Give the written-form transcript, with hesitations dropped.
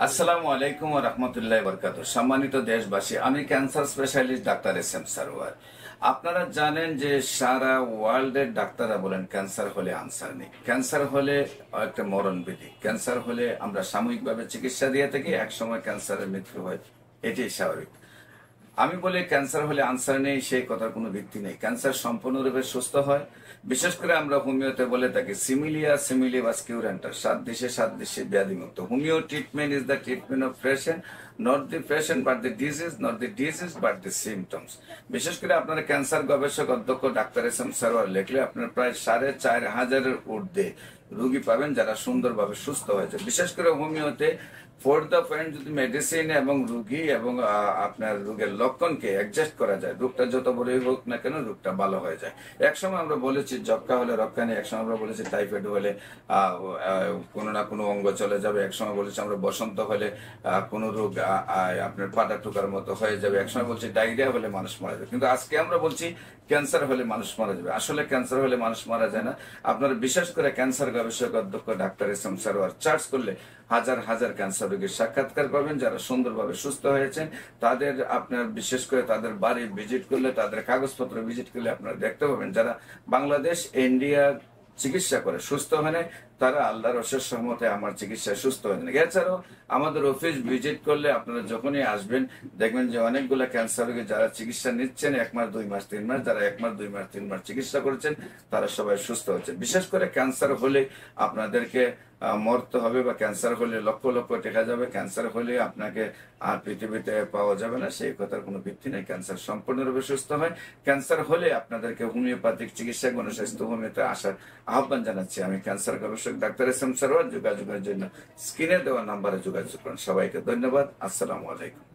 আসসালামু আলাইকুম ওয়া রাহমাতুল্লাহি ওয়া বারাকাতুহু। সম্মানিত দেশবাসী, আমি cancer specialist doctor S M Sarwar. আপনারা জানেন যে সারা ওয়ার্ল্ডের ডাক্তাররা বলেন ক্যান্সার হলে আনসার নেই, ক্যান্সার হলে একটা মরণবিধি, ক্যান্সার হলে আমরা সাময়িকভাবে চিকিৎসা দিয়ে থাকি, একসময় ক্যান্সারের মৃত্যু হয়, এটাই স্বাভাবিক। আমি বলি ক্যান্সার হলে আনসার নেই, সেই কথার কোনো ভিত্তি নেই। ক্যান্সার সম্পূর্ণরূপে সুস্থ হয়। বিশেষ করে আমরা হোমিওতে বলে থাকি সিমিলিয়া সিমিলিবাস কিউরেন্টার, সাত দেশে ব্যাধিমুক্ত। Homeo treatment is the treatment of patient, not the patient but the disease, not the disease but the symptoms. বিশেষ করে আপনারা ক্যান্সার গবেষক অধ্যক্ষ ডাক্তার এস এম সারোয়ার লিখলে আপনার প্রায় 4,500-এর ঊর্ধ্বে রুগী পাবেন যারা সুন্দরভাবে সুস্থ হয়েছে। বিশেষ করে হোমিওতে ফোর দ্য পয়েন্ট যদি মেডিসিন এবং রুগী এবং আপনার রোগের লক্ষণকে অ্যাডজাস্ট করা যায়, রোগটা যত বড়ই হোক না কেন রোগটা ভালো হয়ে যায়। একসময় আমরা বলেছি যক্কা হলে রক্ষা নেই, একসময় আমরা বলেছি টাইফয়েড হলে কোনো না কোনো অঙ্গ চলে যাবে, একসময় বলেছি আমরা বসন্ত হলে কোনো রোগ আপনার পাটা টুকার মতো হয়ে যাবে, একসময় বলছি ডায়রিয়া হলে মানুষ মারা যাবে, কিন্তু আজকে আমরা বলছি ক্যান্সার হলে মানুষ মারা যাবে। আসলে ক্যান্সার হলে মানুষ মারা যায় না। আপনারা বিশেষ করে ক্যান্সার গবেষক অধ্যক্ষ doctor S M Sarwar search করলে হাজার হাজার ক্যান্সার রোগীর সাক্ষাৎকার পাবেন যারা সুন্দরভাবে সুস্থ হয়েছেন। তাদের আপনার বিশেষ করে তাদের বাড়ি ভিজিট করলে, তাদের কাগজপত্র ভিজিট করলে আপনারা দেখতে পাবেন যারা বাংলাদেশ ইন্ডিয়া চিকিৎসা করে সুস্থ হয় না, তারা আল্লাহর অশেষ রহমতে আমার চিকিৎসায় সুস্থ হয়ে যায়। এছাড়াও আমাদের অফিস ভিজিট করলে আপনারা যখনই আসবেন দেখবেন যে অনেকগুলো ক্যান্সার রোগী যারা চিকিৎসা নিচ্ছেন 1 মাস 2 মাস 3 মাস, যারা 1 মাস 2 মাস 3 মাস চিকিৎসা করেছেন তারা সবাই সুস্থ হচ্ছে। বিশেষ করে ক্যান্সার হলে আপনাদেরকে মরতে হবে বা ক্যান্সার হলে লক্ষ লক্ষ টাকা যাবে, ক্যান্সার হলে আপনাকে আর পৃথিবীতে পাওয়া যাবে না, সেই কথার কোনো ভিত্তি নেই। ক্যান্সার সম্পূর্ণরূপে সুস্থ হয়। ক্যান্সার হলে আপনাদেরকে হোমিওপ্যাথিক চিকিৎসা গণস্বাস্থ্য হোমিওতে আসার আহ্বান জানাচ্ছি। আমি ক্যান্সার গবেষক ডাক্তার এস এম সারোয়ার। যোগাযোগের জন্য স্ক্রিনে দেওয়া নাম্বারে যোগাযোগ করুন। সবাইকে ধন্যবাদ। আসসালামু আলাইকুম।